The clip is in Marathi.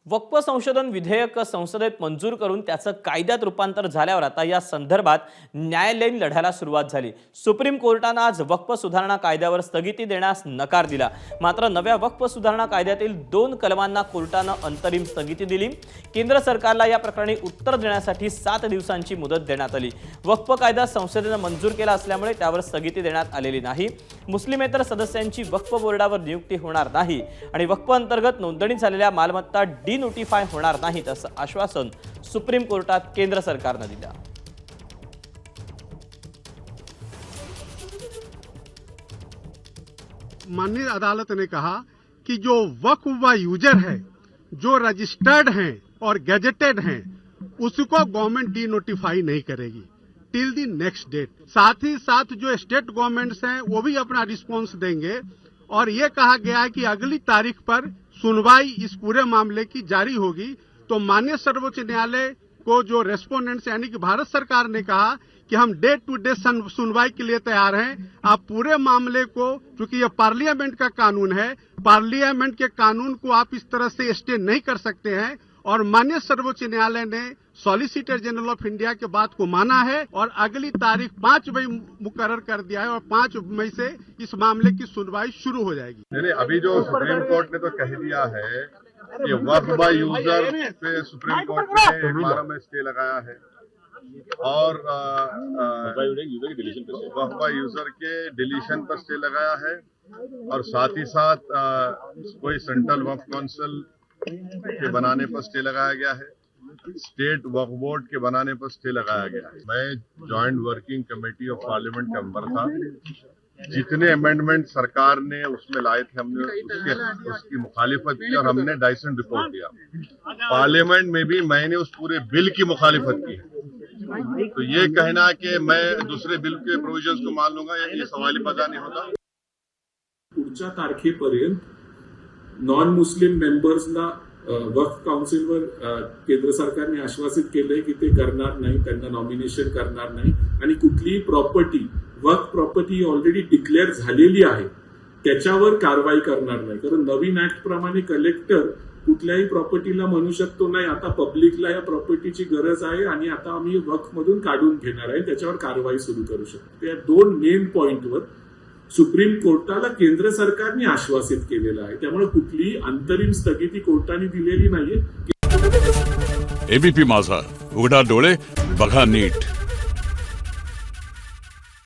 वक्फ संशोधन विधेयक संसदेत मंजूर करून त्याचं कायद्यात रूपांतर झाल्यावर आता या संदर्भात न्यायालयीन लढ्याला सुरुवात झाली। सुप्रीम कोर्टाने आज वक्फ सुधारणा कायद्यावर स्थगिती देण्यास नकार दिला। मात्र नव्या वक्फ सुधारणा कायद्यातील 2 कलमांना कोर्टाने अंतरिम स्थगिती दिली। केंद्र सरकारला या प्रकरणी उत्तर देण्यासाठी 7 दिवसांची मुदत देण्यात आली। वक्फ कायदा संसदेने मंजूर केला असल्यामुळे त्यावर स्थगिती देण्यात आलेली नाही। मुस्लिमेतर सदस्यांची वक्फ बोर्डावर नियुक्ती होणार नाही आणि वक्फ अंतर्गत नोंदणी झालेल्या मालमत्ता नोटिफाय होणार नाहीत असं आश्वासन सुप्रीम कोर्टात केंद्र सरकारने दिलं। माननीय अदालत ने कहा कि जो वक्फ व यूजर है, जो रजिस्टर्ड हैं और गैजेटेड हैं, उसको गवर्नमेंट डी नोटिफाई नहीं करेगी टिल द नेक्स्ट डेट। साथ ही साथ जो स्टेट गवर्नमेंट्स हैं वो भी अपना रिस्पॉन्स देंगे और ये कहा गया है कि अगली तारीख पर सुनवाई इस पूरे मामले की जारी होगी। तो माननीय सर्वोच्च न्यायालय को जो रेस्पोंडेंट्स यानी कि भारत सरकार ने कहा कि हम डे टू डे सुनवाई के लिए तैयार हैं। आप पूरे मामले को, चूंकि यह पार्लियामेंट का कानून है, पार्लियामेंट के कानून को आप इस तरह से स्टे नहीं कर सकते हैं और माननीय सर्वोच्च न्यायालय ने सॉलिसिटर जनरल ऑफ इंडिया के बात को माना है और अगली तारीख 5 मई मुकर्रर कर दिया है और 5 मई से इस मामले की सुनवाई शुरू हो जाएगी। नहीं, अभी जो सुप्रीम कोर्ट ने तो कह दिया है कि वक्फ बाय यूजर पे सुप्रीम कोर्ट ने 12 में स्टे लगाया है और वक्फ बाय यूजर के डिलीशन पर स्टे लगाया है और साथ ही साथ कोई सेंट्रल वक्फ काउंसिल के बनाने पर स्टे लगाया गया है, स्टेट वक्फ बोर्ड के बनाने पर स्टे लगाया गया है। मैं joint working committee of parliament का मेंबर था। जितने अमेंडमेंट सरकार ने उसमें लाए थे हमने उसकी मुखालिफत की और हमने डाइसन रिपोर्ट दिया। पार्लियामेंट में भी मैंने उस पूरे बिल की मुखालिफत की है। तो ये कहना कि मैं दूसरे बिल के प्रोविजंस को मान लूंगा ये सवाल पैदा नहीं होता। पुढच्या तारखेपर्यंत नॉन मुस्लिम मेंबर्सना वक्फ काउन्सिलवर केंद्र सरकारने आश्वासित केलंय की ते करणार नाही, त्यांना नॉमिनेशन करणार नाही आणि कुठलीही प्रॉपर्टी वक्फ प्रॉपर्टी ऑलरेडी डिक्लेअर झालेली आहे त्याच्यावर कारवाई करणार नाही। कारण नवीन ऍक्ट प्रमाणे कलेक्टर कुठल्याही प्रॉपर्टीला म्हणू शकतो नाही आता पब्लिकला या प्रॉपर्टीची गरज आहे आणि आता आम्ही वक्फ मधून काढून घेणार आहे, त्याच्यावर कारवाई सुरू करू शकतो। या 2 मेन पॉइंटवर सुप्रीम कोर्टाला केंद्र सरकारने आश्वासित केलेलं आहे। त्यामुळे कुठलीही अंतरिम स्थगिती कोर्टाने दिलेली नाहीये। एबीपी माझा, उघडा डोळे बघा नीट।